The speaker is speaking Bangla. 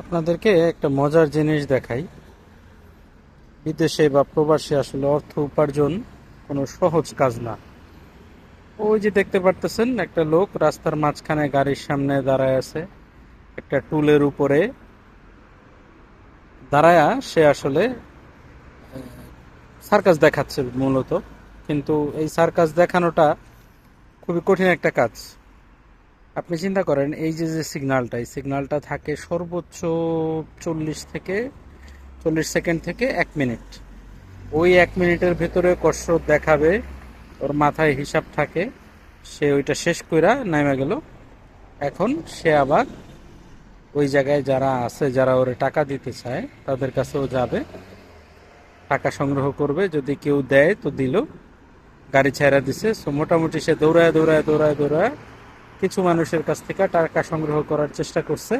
আপনাদেরকে একটা মজার জিনিস দেখাই। বিদেশে বা প্রবাসে আসলে অর্থ উপার্জন কোনো সহজ কাজ না। ওই যে দেখতে পারতেছেন, একটা লোক রাস্তার মাঝখানে গাড়ির সামনে দাঁড়ায় আছে, একটা টুলের উপরে দাঁড়ায়া সে আসলে সার্কাস দেখাচ্ছে মূলত। কিন্তু এই সার্কাস দেখানোটা খুবই কঠিন একটা কাজ। আপনি চিন্তা করেন, এই যে যে সিগন্যালটা, এই সিগন্যালটা থাকে সর্বোচ্চ 40 সেকেন্ড থেকে 1 মিনিট। ওই 1 মিনিটের ভেতরে কসরত দেখাবে, ওর মাথায় হিসাব থাকে, সে ওইটা শেষ কইরা নাইমা গেল। এখন সে আবার ওই জায়গায় যারা আছে, যারা ওরে টাকা দিতে চায় তাদের কাছেও যাবে, টাকা সংগ্রহ করবে। যদি কেউ দেয় তো দিল, গাড়ি ছাইড়া দিছে। সো মোটামুটি সে দৌড়ায় দৌড়ায় দৌড়ায় দৌড়ায় কিছু মানুষের কাছ থেকে টাকা সংগ্রহ করার চেষ্টা করছে।